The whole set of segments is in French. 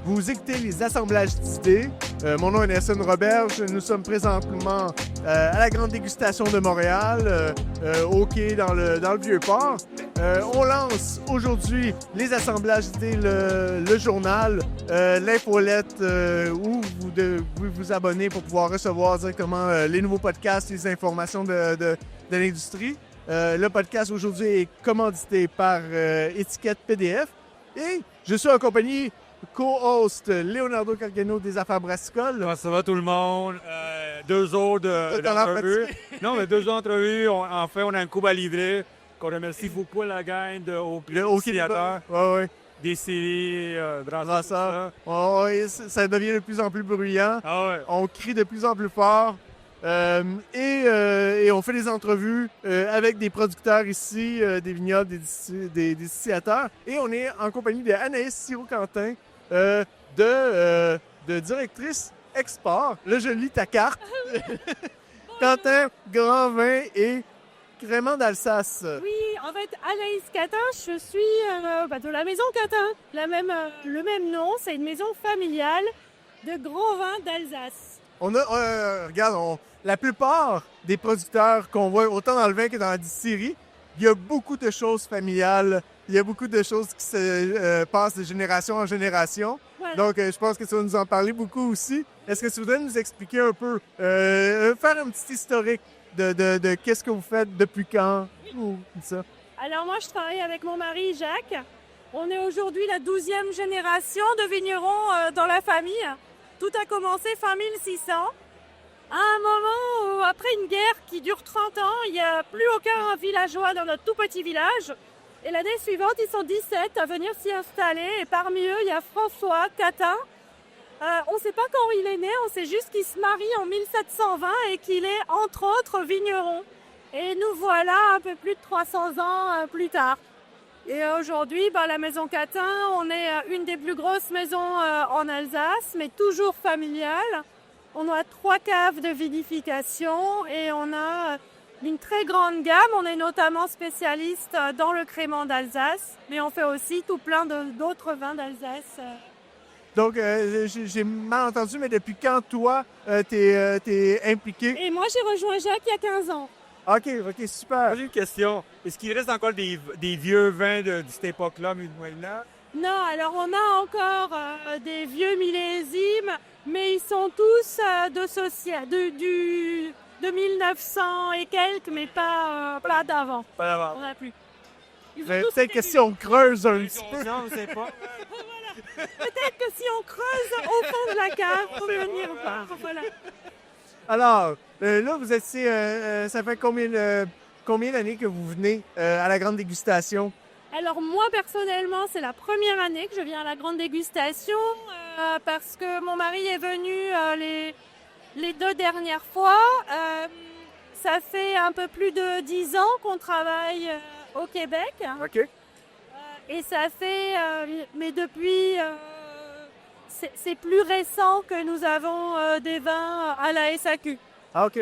Vous écoutez les assemblages d'idées. Mon nom est Nelson Roberge. Nous sommes présentement à la Grande Dégustation de Montréal, au quai dans le Vieux-Port. On lance aujourd'hui les assemblages d'idées, le journal, l'infolette où vous pouvez vous abonner pour pouvoir recevoir directement les nouveaux podcasts, les informations de l'industrie. Le podcast aujourd'hui est commandité par Étiquette PDF et je suis en compagnie co-host Leonardo Cargano des Affaires Brassicoles. Comment ça va tout le monde? 2 jours d'entrevue. Non, mais 2 jours d'entrevue. Enfin, on a un coup à livrer. On remercie beaucoup la gang au créateur. Ouais. Des séries, ça. Ça devient de plus en plus bruyant. Ah ouais. On crie de plus en plus fort. Et on fait des entrevues avec des producteurs ici, des vignobles, des distillateurs. Et on est en compagnie de Anaïs Siro-Quentin, de directrice export. Là, je lis ta carte. Quentin, grand vin et crément d'Alsace. Oui, en fait, Anaïs Quentin, je suis de la maison Quentin. Le même nom, c'est une maison familiale de grands vins d'Alsace. Regarde, la plupart des producteurs qu'on voit autant dans le vin que dans la distillerie, il y a beaucoup de choses familiales, il y a beaucoup de choses qui se passent de génération en génération. Voilà. Donc, je pense que tu vas nous en parler beaucoup aussi. Est-ce que tu voudrais nous expliquer un peu, faire un petit historique de qu'est-ce que vous faites, depuis quand, ou ça? Alors moi, je travaille avec mon mari Jacques. On est aujourd'hui la 12e génération de vignerons dans la famille. Tout a commencé fin 1600. À un moment où, après une guerre qui dure 30 ans, il n'y a plus aucun villageois dans notre tout petit village. Et l'année suivante, ils sont 17 à venir s'y installer. Et parmi eux, il y a François Quentin. On ne sait pas quand il est né, on sait juste qu'il se marie en 1720 et qu'il est, entre autres, vigneron. Et nous voilà un peu plus de 300 ans plus tard. Et aujourd'hui, la maison Quentin, on est une des plus grosses maisons en Alsace, mais toujours familiale. On a 3 caves de vinification et on a une très grande gamme. On est notamment spécialiste dans le crément d'Alsace, mais on fait aussi tout plein d'autres vins d'Alsace. Donc, j'ai mal entendu, mais depuis quand, toi, t'es impliqué? Et moi, j'ai rejoint Jacques il y a 15 ans. OK, super. J'ai une question. Est-ce qu'il reste encore des vieux vins de cette époque-là, là? Non, alors on a encore des vieux millésimes, mais ils sont tous de 1900 et quelques, mais pas d'avant. Pas d'avant. On n'a plus. Peut-être que si on creuse un petit peu. Non, je sais pas. Voilà. Peut-être que si on creuse au fond de la cave, on peut venir voir. Voilà. Alors, là, vous êtes ici, ça fait combien d'années que vous venez à la Grande Dégustation? Alors moi, personnellement, c'est la première année que je viens à la Grande Dégustation parce que mon mari est venu les 2 dernières fois. Ça fait un peu plus de 10 ans qu'on travaille au Québec. OK. Et ça fait, mais depuis, c'est plus récent que nous avons des vins à la SAQ. Ah, OK.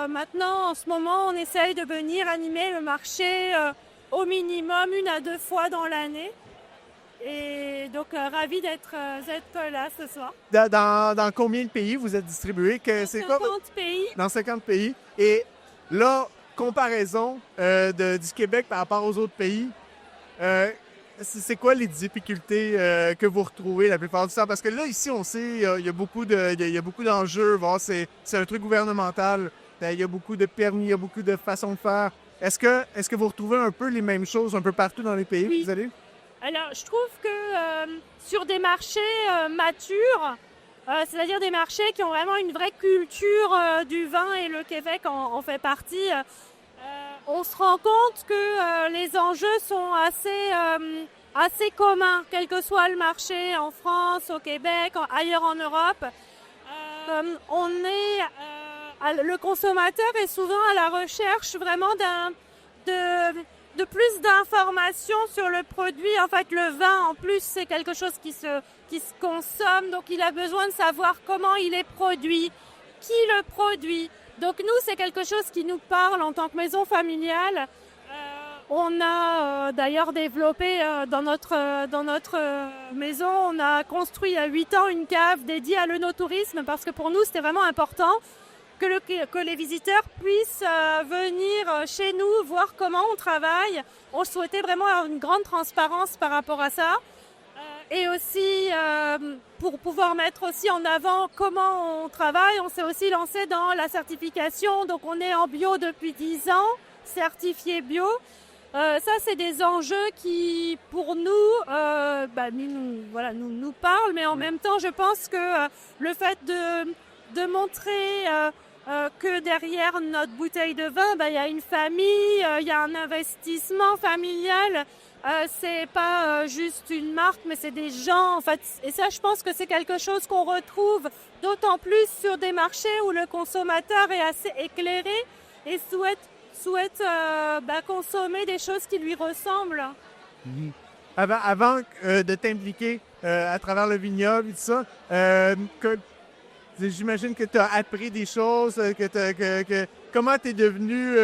Maintenant, en ce moment, on essaye de venir animer le marché au minimum 1 à 2 fois dans l'année. Et donc, ravi d'être là ce soir. Dans combien de pays vous êtes distribués? Dans 50 pays. Dans 50 pays. Et là, comparaison du Québec par rapport aux autres pays, c'est quoi les difficultés que vous retrouvez la plupart du temps? Parce que là, ici, on sait, il y a beaucoup d'enjeux. Bon, c'est un truc gouvernemental. Il y a beaucoup de permis, il y a beaucoup de façons de faire. Est-ce que vous retrouvez un peu les mêmes choses un peu partout dans les pays où vous allez? Alors, je trouve que sur des marchés matures, c'est-à-dire des marchés qui ont vraiment une vraie culture du vin, et le Québec en fait partie, on se rend compte que les enjeux sont assez communs, quel que soit le marché, en France, au Québec, ailleurs en Europe. Le consommateur est souvent à la recherche vraiment de plus d'informations sur le produit. En fait, le vin, en plus, c'est quelque chose qui se consomme, donc il a besoin de savoir comment il est produit, qui le produit. Donc nous, c'est quelque chose qui nous parle en tant que maison familiale. On a d'ailleurs développé dans notre maison, on a construit il y a 8 ans une cave dédiée à l'œnotourisme parce que pour nous, c'était vraiment important que les visiteurs puissent venir chez nous, voir comment on travaille. On souhaitait vraiment avoir une grande transparence par rapport à ça. Et aussi, pour pouvoir mettre aussi en avant comment on travaille, on s'est aussi lancé dans la certification. Donc, on est en bio depuis 10 ans, certifié bio. Ça, c'est des enjeux qui, pour nous, nous parlent. Mais en même temps, je pense que le fait de montrer que derrière notre bouteille de vin, il y a une famille, il y a un investissement familial. C'est pas juste une marque, mais c'est des gens, en fait. Et ça, je pense que c'est quelque chose qu'on retrouve d'autant plus sur des marchés où le consommateur est assez éclairé et souhaite consommer des choses qui lui ressemblent. Mm-hmm. Avant de t'impliquer à travers le vignoble et tout ça, j'imagine que tu as appris des choses, comment tu es devenu...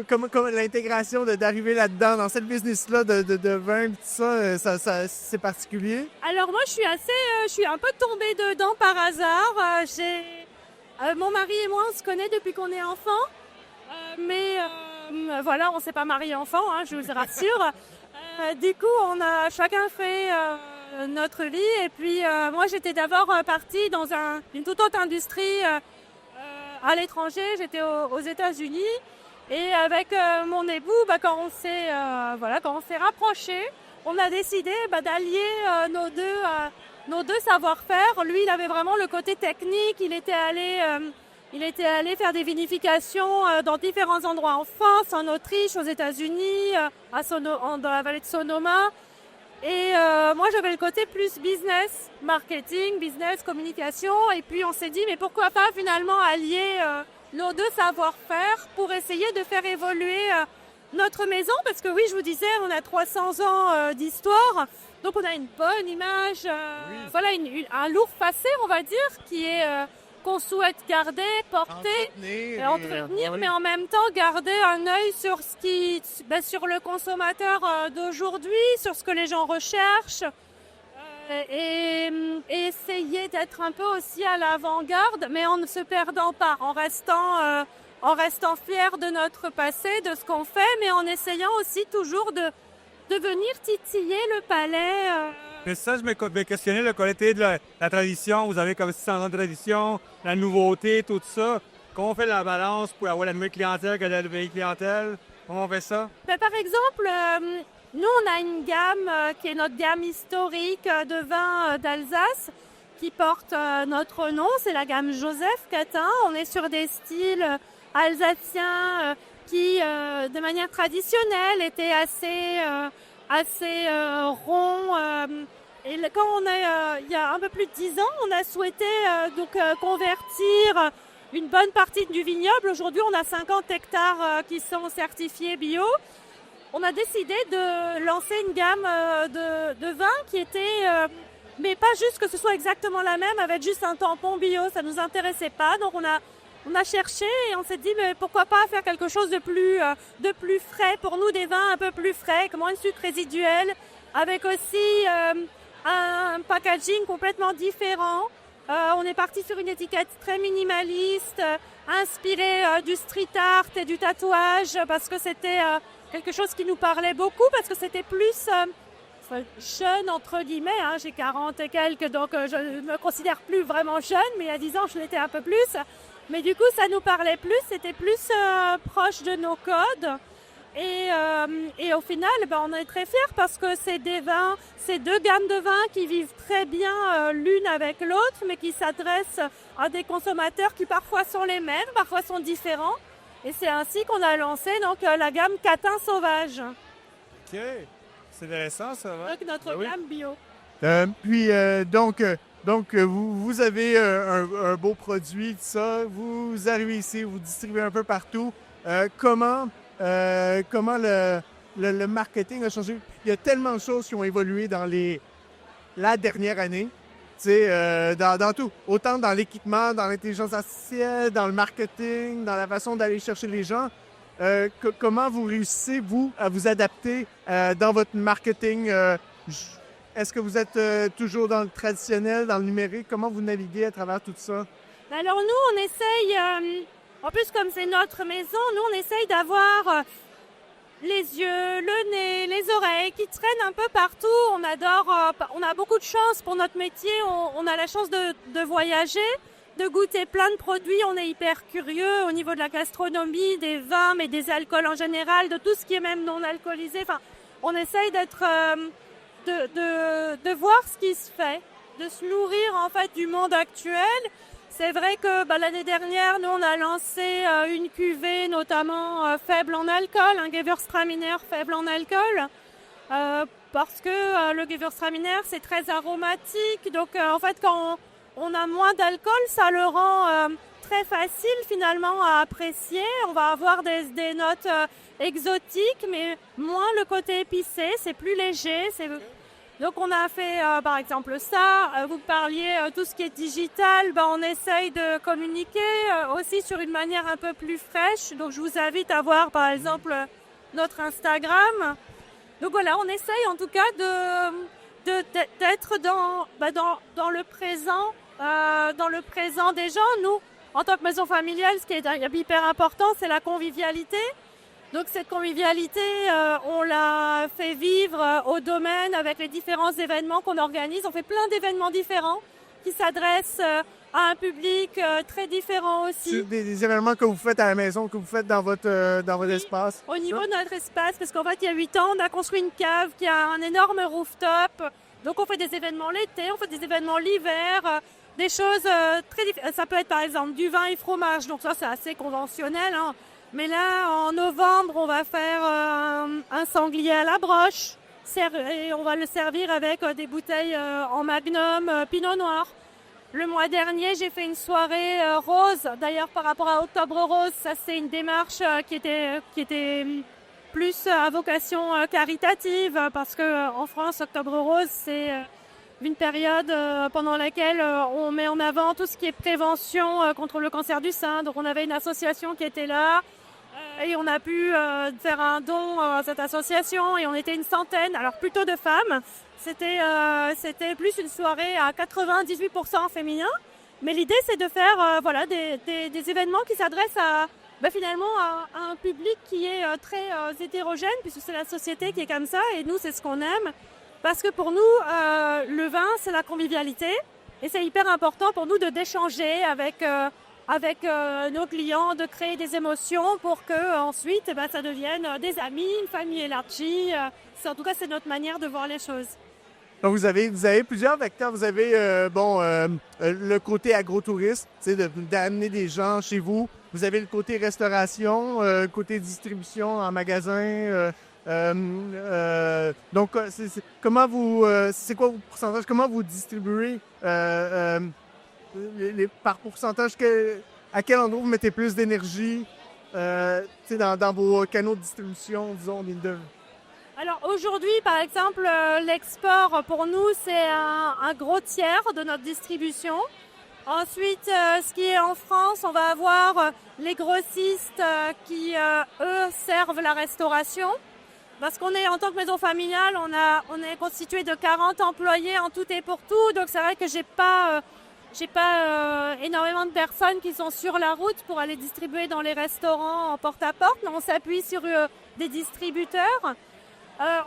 Comme l'intégration d'arriver là-dedans, dans cette business-là de vin et tout ça, c'est particulier? Alors moi, je suis un peu tombée dedans par hasard. Mon mari et moi, on se connaît depuis qu'on est enfant. Mais voilà, on ne s'est pas marié enfant, je vous rassure. Du coup, on a chacun fait notre vie. Et puis moi, j'étais d'abord partie dans une toute autre industrie à l'étranger. J'étais aux États-Unis. Et avec mon époux, quand on s'est rapprochés, on a décidé d'allier nos deux savoir-faire. Lui, il avait vraiment le côté technique. Il était allé faire des vinifications dans différents endroits en France, en Autriche, aux États-Unis, dans la vallée de Sonoma. Et moi, j'avais le côté plus business, marketing, business, communication. Et puis, on s'est dit, mais pourquoi pas finalement allier nos deux savoir-faire pour essayer de faire évoluer notre maison. Parce que oui, je vous disais, on a 300 ans d'histoire. Donc, on a une bonne image. Voilà, un lourd passé, on va dire, qui est... qu'on souhaite garder, porter, entretenir, mais en même temps garder un œil sur sur le consommateur d'aujourd'hui, sur ce que les gens recherchent, et essayer d'être un peu aussi à l'avant-garde, mais en ne se perdant pas, en restant fiers de notre passé, de ce qu'on fait, mais en essayant aussi toujours de venir titiller le palais. Mais ça, je me questionnais le côté de la tradition. Vous avez comme 600 ans de tradition, la nouveauté, tout ça. Comment on fait la balance pour avoir la nouvelle clientèle que la vieille clientèle? Comment on fait ça? Par exemple, nous, on a une gamme qui est notre gamme historique de vins d'Alsace qui porte notre nom. C'est la gamme Joseph Catin. On est sur des styles alsaciens qui, de manière traditionnelle, étaient assez ronds. Et quand il y a un peu plus de 10 ans, on a souhaité convertir une bonne partie du vignoble. Aujourd'hui, on a 50 hectares qui sont certifiés bio. On a décidé de lancer une gamme de vins qui était... mais pas juste que ce soit exactement la même avec juste un tampon bio, ça ne nous intéressait pas. Donc on a cherché et on s'est dit mais pourquoi pas faire quelque chose de plus frais, pour nous des vins un peu plus frais, comme un sucre résiduel, avec aussi un packaging complètement différent. On est parti sur une étiquette très minimaliste, inspirée du street art et du tatouage, parce que c'était quelque chose qui nous parlait beaucoup, parce que c'était plus jeune, entre guillemets. J'ai 40 et quelques, donc je ne me considère plus vraiment jeune, mais il y a 10 ans, je l'étais un peu plus. Mais du coup, ça nous parlait plus, c'était plus proche de nos codes. Et au final, on est très fiers parce que c'est deux gammes de vins qui vivent très bien l'une avec l'autre, mais qui s'adressent à des consommateurs qui parfois sont les mêmes, parfois sont différents. Et c'est ainsi qu'on a lancé donc la gamme Catin Sauvage. OK, c'est intéressant ça. Ouais. Donc notre gamme bio. Donc, vous avez un beau produit, tout ça. Vous arrivez ici, vous distribuez un peu partout. Comment le marketing a changé? Il y a tellement de choses qui ont évolué dans la dernière année. Tu sais, dans tout. Autant dans l'équipement, dans l'intelligence artificielle, dans le marketing, dans la façon d'aller chercher les gens. Comment vous réussissez, vous, à vous adapter dans votre marketing? Est-ce que vous êtes toujours dans le traditionnel, dans le numérique? Comment vous naviguez à travers tout ça? Alors nous, on essaye, en plus comme c'est notre maison, nous on essaye d'avoir les yeux, le nez, les oreilles qui traînent un peu partout. On adore, on a beaucoup de chance pour notre métier. On a la chance de voyager, de goûter plein de produits. On est hyper curieux au niveau de la gastronomie, des vins, mais des alcools en général, de tout ce qui est même non alcoolisé. Enfin, on essaye d'être, de voir ce qui se fait, de se nourrir en fait du monde actuel. C'est vrai que l'année dernière, nous, on a lancé une cuvée notamment faible en alcool, un Gewürztraminer faible en alcool, parce que le Gewürztraminer, c'est très aromatique. Donc, en fait, quand on a moins d'alcool, ça le rend très facile, finalement, à apprécier. On va avoir des notes exotiques, mais moins le côté épicé. C'est plus léger, Donc, on a fait, par exemple, ça. Vous parliez tout ce qui est digital. On essaye de communiquer aussi sur une manière un peu plus fraîche. Donc, je vous invite à voir, par exemple, notre Instagram. Donc, voilà, on essaye en tout cas d'être dans le présent des gens. Nous, en tant que maison familiale, ce qui est hyper important, c'est la convivialité. Donc cette convivialité, on l'a fait vivre au domaine avec les différents événements qu'on organise. On fait plein d'événements différents qui s'adressent à un public très différent aussi. Des événements que vous faites à la maison, que vous faites dans votre espace? Au niveau de notre espace, parce qu'en fait, il y a 8 ans, on a construit une cave qui a un énorme rooftop. Donc on fait des événements l'été, on fait des événements l'hiver, des choses très différentes. Ça peut être par exemple du vin et fromage, donc ça c'est assez conventionnel, hein. Mais là, en novembre, on va faire un sanglier à la broche et on va le servir avec des bouteilles en magnum pinot noir. Le mois dernier, j'ai fait une soirée rose. D'ailleurs, par rapport à Octobre Rose, ça c'est une démarche qui était plus à vocation caritative parce que en France, Octobre Rose, c'est une période pendant laquelle on met en avant tout ce qui est prévention contre le cancer du sein. Donc, on avait une association qui était là. Et on a pu faire un don à cette association et on était une centaine, alors plutôt de femmes. C'était plus une soirée à 98% féminin. Mais l'idée, c'est de faire des événements qui s'adressent finalement à un public qui est très hétérogène, puisque c'est la société qui est comme ça et nous, c'est ce qu'on aime. Parce que pour nous, le vin, c'est la convivialité et c'est hyper important pour nous d'échanger avec nos clients, de créer des émotions pour que ensuite ça devienne des amis, une famille élargie. En tout cas, c'est notre manière de voir les choses. Donc vous avez plusieurs vecteurs. Vous avez le côté agrotourisme, d'amener des gens chez vous. Vous avez le côté restauration, le côté distribution en magasin. Donc, c'est quoi vos pourcentages? Comment vous distribuez par pourcentage? À quel endroit vous mettez plus d'énergie dans vos canaux de distribution, disons? Alors aujourd'hui, par exemple, l'export pour nous, c'est un gros tiers de notre distribution. Ensuite, ce qui est en France, on va avoir les grossistes qui, eux, servent la restauration. Parce qu'on est, en tant que maison familiale, on est constitué de 40 employés en tout et pour tout. Donc c'est vrai que j'ai pas énormément de personnes qui sont sur la route pour aller distribuer dans les restaurants en porte-à-porte. Mais on s'appuie sur des distributeurs.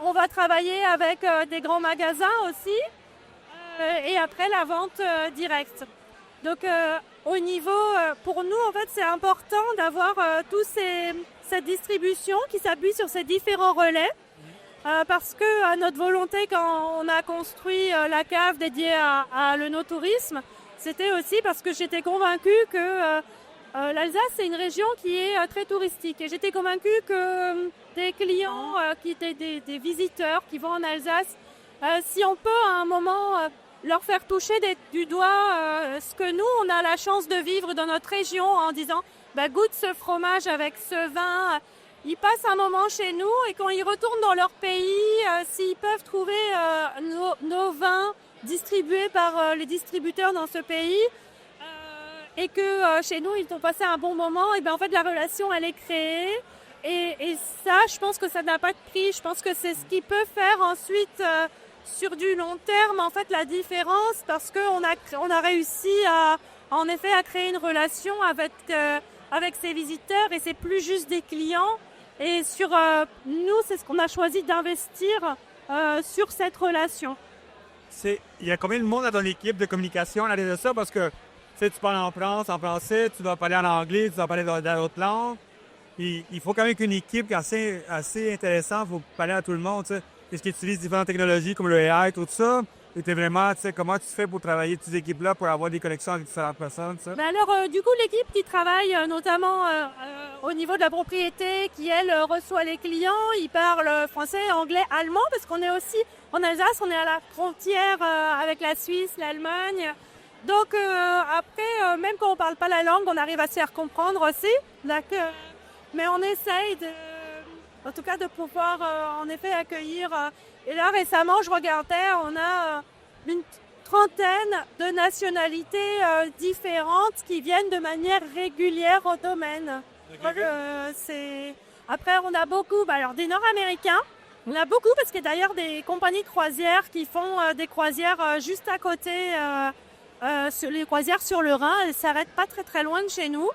On va travailler avec des grands magasins aussi. Et après, la vente directe. Donc au niveau, pour nous, en fait, c'est important d'avoir cette distribution qui s'appuie sur ces différents relais. Parce que notre volonté, quand on a construit la cave dédiée à l'œnotourisme, c'était aussi parce que j'étais convaincue que l'Alsace, c'est une région qui est très touristique. Et j'étais convaincue que des clients qui étaient des visiteurs qui vont en Alsace, si on peut à un moment leur faire toucher du doigt ce que nous, on a la chance de vivre dans notre région en disant goûte ce fromage avec ce vin. Ils passent un moment chez nous et quand ils retournent dans leur pays, s'ils peuvent trouver nos vins distribués par les distributeurs dans ce pays et que chez nous, ils ont passé un bon moment, et en fait, la relation, elle est créée. Et ça, je pense que ça n'a pas de prix. Je pense que c'est ce qui peut faire ensuite, sur du long terme, en fait, la différence, parce qu'on a réussi en effet, à créer une relation avec ses visiteurs, et c'est plus juste des clients. Et nous, c'est ce qu'on a choisi d'investir sur cette relation. Il y a combien de monde dans ton équipe de communication à l'arrière de ça? Parce que tu parles en français, tu dois parler en anglais, tu dois parler dans d'autres langues. Il faut quand même qu'une équipe assez intéressante pour parler à tout le monde. Est-ce qu'ils utilisent différentes technologies comme le AI, tout ça? Et vraiment, comment tu fais pour travailler toutes ces équipes-là pour avoir des connexions avec différentes personnes? Ça? Alors, du coup, l'équipe qui travaille notamment au niveau de la propriété, qui, elle, reçoit les clients, ils parlent français, anglais, allemand, parce qu'on est aussi en Alsace, on est à la frontière avec la Suisse, l'Allemagne. Donc, après, même quand on ne parle pas la langue, on arrive à se faire comprendre aussi. Mais on essaye en tout cas de pouvoir en effet accueillir. Et là récemment, je regardais, on a une trentaine de nationalités différentes qui viennent de manière régulière au domaine. Donc, Après, on a beaucoup, alors des Nord-Américains. On a beaucoup parce qu'il y a d'ailleurs des compagnies de croisières qui font des croisières juste à côté, les croisières sur le Rhin. Elles ne s'arrêtent pas très très loin de chez nous.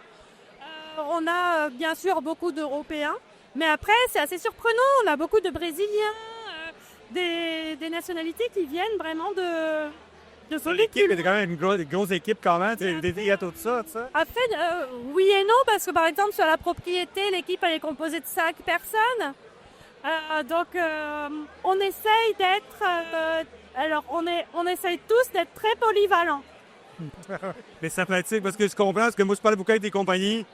On a bien sûr beaucoup d'Européens, mais après c'est assez surprenant, on a beaucoup de Brésiliens, des nationalités qui viennent vraiment de L'équipe est quand même une grosse équipe quand même, il y a tout ça. Après, oui et non, parce que par exemple sur la propriété, l'équipe elle est composée de 5 personnes, donc on essaye on essaye tous d'être très polyvalents. Mais sympathique, parce que je comprends, parce que moi je parle beaucoup avec des compagnies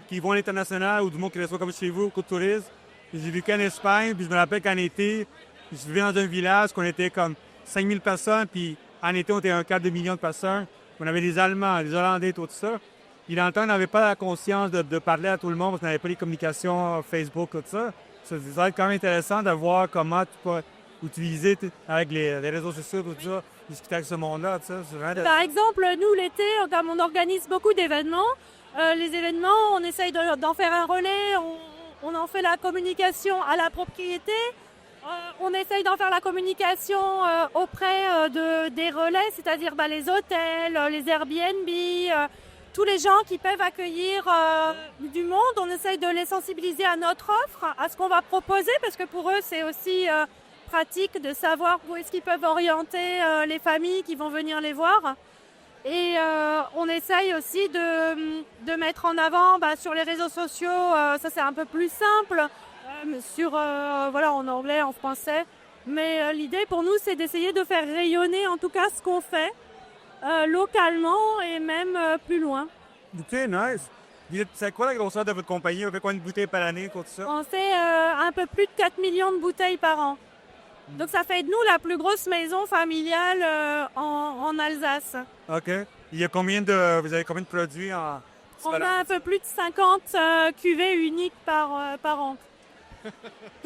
qui vont à l'international ou du monde qui reçoit comme chez vous, au coup de tourisme. J'ai vécu en Espagne, puis je me rappelle qu'en été, je vivais dans un village qu'on était comme 5000 personnes, puis en été, on était un quart de million de personnes. On avait des Allemands, des Hollandais, tout ça. Puis dans le temps, on n'avait pas la conscience de parler à tout le monde, parce qu'on n'avait pas les communications Facebook, tout ça. Ça va être quand même intéressant de voir comment tu peux utiliser avec les réseaux sociaux, tout ça, discuter avec ce monde-là, tout ça. Par exemple, nous, l'été, comme on organise beaucoup d'événements, les événements, on essaye d'en faire un relais, on en fait la communication à la propriété, on essaye d'en faire la communication auprès des relais, c'est-à-dire les hôtels, les Airbnb, tous les gens qui peuvent accueillir du monde. On essaye de les sensibiliser à notre offre, à ce qu'on va proposer, parce que pour eux, c'est aussi pratique de savoir où est-ce qu'ils peuvent orienter les familles qui vont venir les voir. Et on essaye aussi de mettre en avant sur les réseaux sociaux, ça c'est un peu plus simple, en anglais, en français. Mais l'idée pour nous, c'est d'essayer de faire rayonner en tout cas ce qu'on fait localement et même plus loin. Ok, nice. C'est quoi la grosseur de votre compagnie? On fait combien de bouteilles par année, tout ça? On fait un peu plus de 4 millions de bouteilles par an. Donc ça fait de nous la plus grosse maison familiale en Alsace. OK. Vous avez combien de produits en... On a un peu plus de 50 cuvées uniques par an.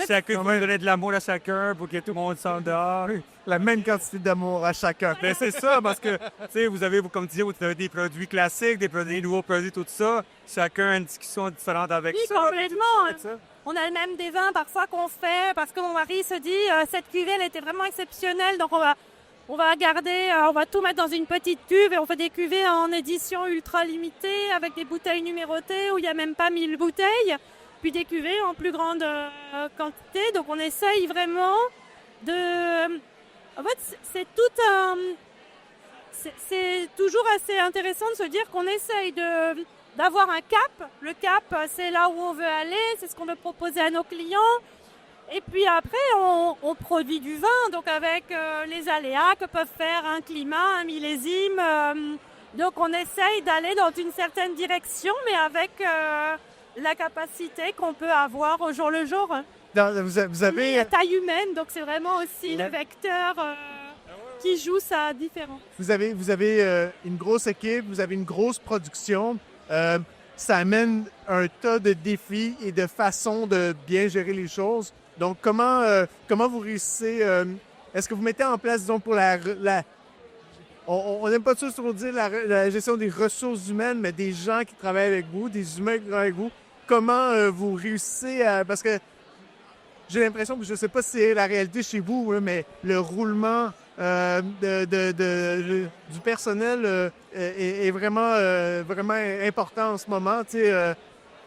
Chacun, vous donnez de l'amour à chacun pour que tout le monde s'endort. La même quantité d'amour à chacun. Ben c'est ça, parce que, vous avez, comme tu disais, vous avez des produits classiques, des nouveaux produits, tout ça. Chacun a une discussion différente avec oui, ça. Oui, complètement. On a même des vins parfois qu'on fait, parce que mon mari se dit, cette cuvée, elle était vraiment exceptionnelle, donc on va garder, on va tout mettre dans une petite cuve, et on fait des cuvées en édition ultra limitée, avec des bouteilles numérotées, où il n'y a même pas 1000 bouteilles, puis des cuvées en plus grande quantité. Donc on essaye vraiment de... En fait, c'est toujours assez intéressant de se dire qu'on essaye d'avoir un cap. Le cap, c'est là où on veut aller, c'est ce qu'on veut proposer à nos clients. Et puis après, on produit du vin, donc avec les aléas que peuvent faire un climat, un millésime. Donc on essaye d'aller dans une certaine direction, mais avec la capacité qu'on peut avoir au jour le jour. Vous avez... La taille humaine, donc c'est vraiment aussi le vecteur qui joue ça différent. Vous avez une grosse équipe, vous avez une grosse production. Ça amène un tas de défis et de façons de bien gérer les choses. Donc, comment vous réussissez? Est-ce que vous mettez en place, disons, pour on n'aime pas ça sur dire la gestion des ressources humaines, mais des gens qui travaillent avec vous, des humains qui travaillent avec vous. comment vous réussissez à... Parce que j'ai l'impression que je ne sais pas si c'est la réalité chez vous, hein, mais le roulement du personnel est vraiment, vraiment important en ce moment.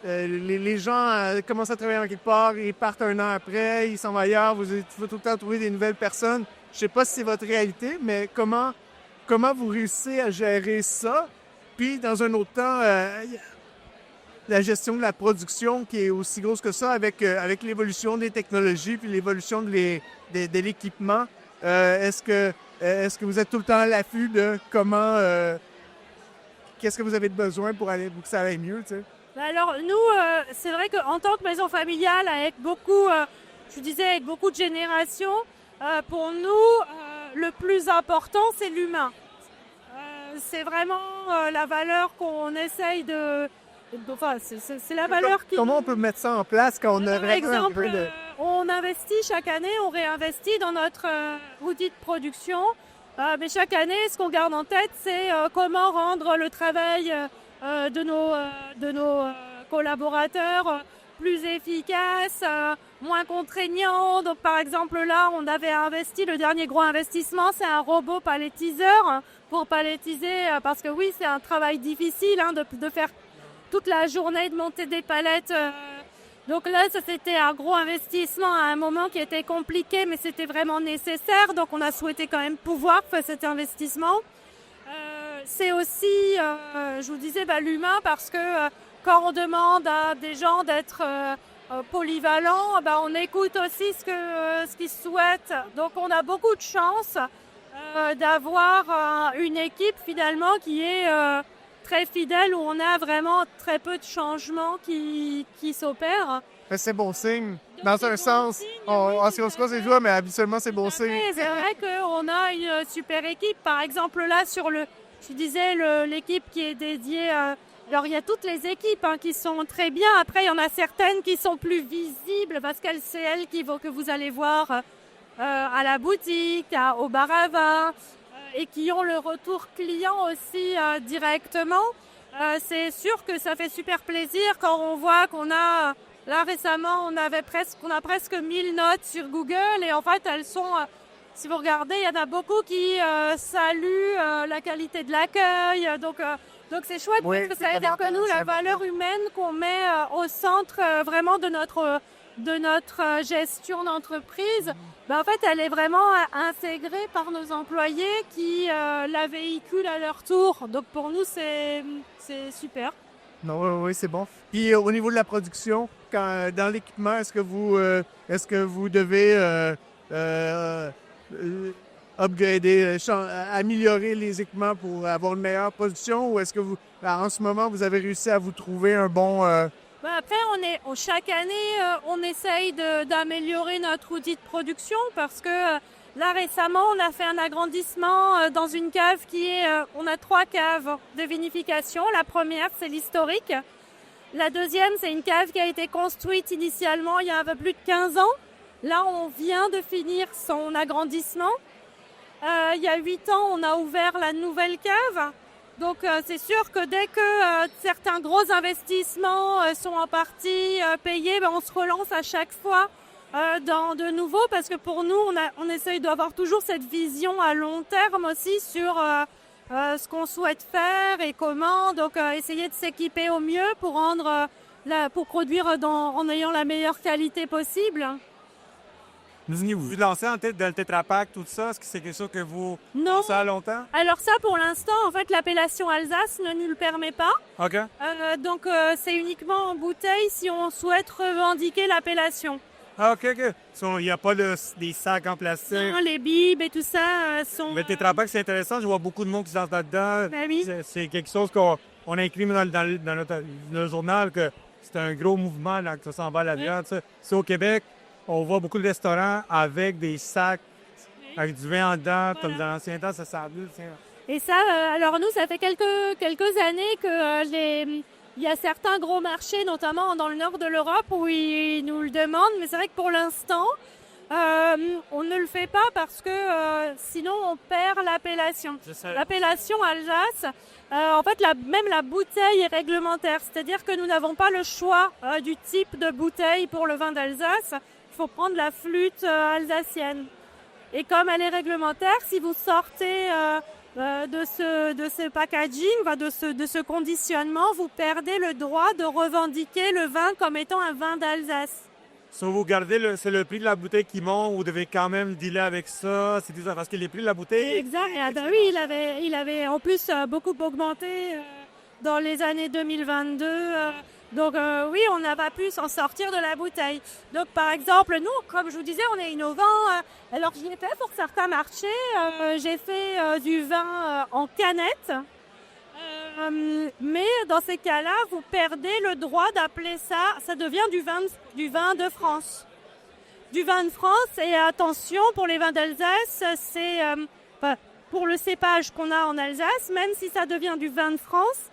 Les gens commencent à travailler en quelque part, ils partent un an après, ils s'en vont ailleurs, il faut tout le temps trouver des nouvelles personnes. Je ne sais pas si c'est votre réalité, mais comment vous réussissez à gérer ça? Puis, dans un autre temps, la gestion de la production qui est aussi grosse que ça avec l'évolution des technologies puis l'évolution de l'équipement. Est-ce que vous êtes tout le temps à l'affût de comment... qu'est-ce que vous avez besoin pour que ça aille mieux, tu sais? Alors nous, c'est vrai qu'en tant que maison familiale, avec beaucoup, avec beaucoup de générations, pour nous, le plus important, c'est l'humain. C'est vraiment la valeur qu'on essaye de... Enfin, c'est la valeur qui... Comment on peut mettre ça en place quand on a Par exemple, on investit chaque année, on réinvestit dans notre outil de production. Mais chaque année, ce qu'on garde en tête, c'est comment rendre le travail de nos collaborateurs plus efficace, moins contraignant. Donc, par exemple, là, on avait investi, le dernier gros investissement, c'est un robot palettiseur pour palettiser, parce que oui, c'est un travail difficile de faire toute la journée, de monter des palettes. Donc là, ça c'était un gros investissement à un moment qui était compliqué, mais c'était vraiment nécessaire. Donc on a souhaité quand même pouvoir faire cet investissement. C'est aussi, je vous disais, l'humain, parce que quand on demande à des gens d'être polyvalents, on écoute aussi ce qu'ils souhaitent. Donc on a beaucoup de chance d'avoir une équipe finalement qui est très fidèle, où on a vraiment très peu de changements qui s'opèrent. C'est bon signe. Dans un sens, on se croise les doigts, mais habituellement, c'est bon signe. C'est vrai qu'on a une super équipe. Par exemple, là, je disais, l'équipe qui est dédiée... alors, il y a toutes les équipes qui sont très bien. Après, il y en a certaines qui sont plus visibles, parce que c'est elles que vous allez voir à la boutique, au bar à vin, et qui ont le retour client aussi directement. C'est sûr que ça fait super plaisir quand on voit qu'on a... Là, récemment, on a presque 1000 notes sur Google, et en fait, elles sont... si vous regardez, il y en a beaucoup qui saluent la qualité de l'accueil. Donc c'est chouette, oui, parce que ça veut dire que nous, la valeur humaine qu'on met au centre vraiment de notre gestion d'entreprise, en fait, elle est vraiment intégrée par nos employés qui la véhiculent à leur tour. Donc pour nous, c'est super. Non, oui, c'est bon. Puis au niveau de la production, dans l'équipement, est-ce que vous devez upgrader, améliorer les équipements pour avoir une meilleure production, ou est-ce que en ce moment, vous avez réussi à vous trouver un bon... Après, chaque année, on essaye d'améliorer notre outil de production, parce que là, récemment, on a fait un agrandissement dans une cave on a 3 caves de vinification. La première, c'est l'historique. La deuxième, c'est une cave qui a été construite initialement il y a un peu plus de 15 ans. Là, on vient de finir son agrandissement. Il y a 8 ans, on a ouvert la nouvelle cave. Donc, c'est sûr que dès que certains gros investissements sont en partie payés, on se relance à chaque fois dans de nouveau, parce que pour nous, on essaye d'avoir toujours cette vision à long terme aussi sur ce qu'on souhaite faire et comment. Donc, essayer de s'équiper au mieux pour produire en ayant la meilleure qualité possible. Vous lancez en tête dans le Tetra Pak, tout ça? Est-ce que c'est quelque chose que vous pensez à longtemps? Alors ça, pour l'instant, en fait, l'appellation Alsace ne nous le permet pas. OK. Donc, c'est uniquement en bouteille si on souhaite revendiquer l'appellation. Ah, OK. Il n'y a pas des sacs en plastique. Non, les bibes et tout ça sont... Mais le Tetra Pak, c'est intéressant. Je vois beaucoup de monde qui se lance là-dedans. Ben oui. C'est quelque chose qu'on a écrit dans notre journal, que c'est un gros mouvement là, que ça s'en va à la viande. C'est au Québec. On voit beaucoup de restaurants avec des sacs, avec du vin en dedans, comme dans l'ancien temps, ça semblait. Et ça, alors nous, ça fait quelques années que il y a certains gros marchés, notamment dans le nord de l'Europe, où ils nous le demandent. Mais c'est vrai que pour l'instant, On ne le fait pas parce que sinon on perd l'appellation. L'appellation Alsace, en fait, même la bouteille est réglementaire. C'est-à-dire que nous n'avons pas le choix du type de bouteille pour le vin d'Alsace. Il faut prendre la flûte alsacienne. Et comme elle est réglementaire, si vous sortez de ce packaging, de ce conditionnement, vous perdez le droit de revendiquer le vin comme étant un vin d'Alsace. Si vous gardez c'est le prix de la bouteille qui monte, vous devez quand même dealer avec ça. C'est tout ça parce que les prix de la bouteille. Exact. Oui, il avait en plus beaucoup augmenté dans les années 2022. Donc oui, on n'a pas pu s'en sortir de la bouteille. Donc par exemple, nous, comme je vous disais, on est innovant. Alors j'y ai fait pour certains marchés. J'ai fait du vin en canette. Mais dans ces cas-là, vous perdez le droit d'appeler ça devient du vin de France. Du vin de France, et attention, pour les vins d'Alsace, c'est pour le cépage qu'on a en Alsace, même si ça devient du vin de France,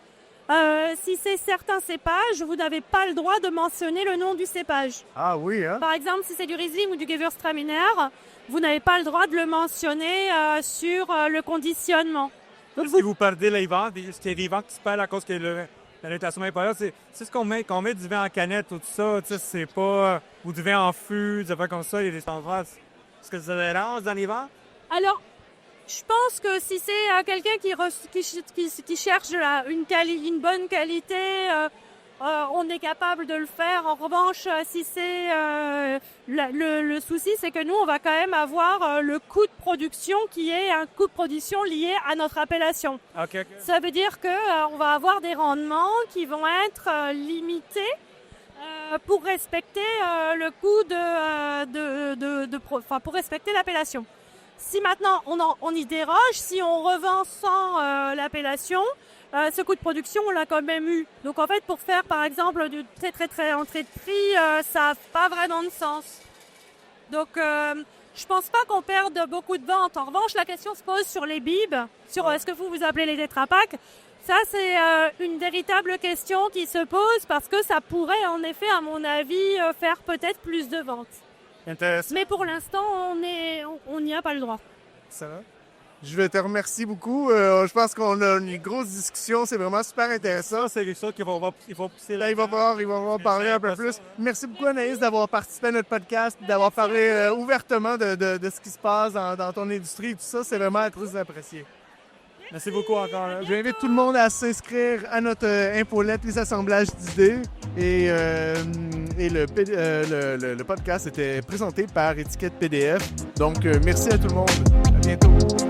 si c'est certains cépages, vous n'avez pas le droit de mentionner le nom du cépage. Ah oui, hein? Par exemple, si c'est du Riesling ou du Gewürztraminer, vous n'avez pas le droit de le mentionner sur le conditionnement. Donc, si vous perdez les ventes, c'est des ventes qui se perdent à cause que la notation n'est pas là. C'est ce qu'on met du vin en canette, tout ça. C'est pas ou du vin en fût, des affaires comme ça, il y a des standards. Est-ce que ça dérange dans les ventes? Alors, je pense que si c'est quelqu'un qui cherche une bonne qualité, on est capable de le faire. En revanche, si c'est le souci, c'est que nous, on va quand même avoir le coût de production qui est un coût de production lié à notre appellation. Okay. Ça veut dire que on va avoir des rendements qui vont être limités pour respecter le coût pour respecter l'appellation. Si maintenant on y déroge, si on revend sans l'appellation, ce coût de production, on l'a quand même eu. Donc en fait, pour faire par exemple du très entrée de prix, ça n'a pas vraiment de sens. Donc je pense pas qu'on perde beaucoup de ventes. En revanche, la question se pose sur les bibs, sur est-ce que vous appelez les tétrapacks. Ça, c'est une véritable question qui se pose parce que ça pourrait en effet, à mon avis, faire peut-être plus de ventes. Intéressant. Mais pour l'instant, on n'y a pas le droit. Ça va? Je te remercie beaucoup. Je pense qu'on a une grosse discussion. C'est vraiment super intéressant. C'est quelque chose qu'il faut pousser. Là, il va falloir parler un peu plus. Merci beaucoup, Anaïs, d'avoir participé à notre podcast, d'avoir parlé ouvertement de ce qui se passe dans ton industrie et tout ça. C'est vraiment très apprécié. Merci beaucoup encore. J'invite tout le monde à s'inscrire à notre infolette, les assemblages d'idées. Et le podcast était présenté par Étiquette PDF. Donc, merci à tout le monde. À bientôt.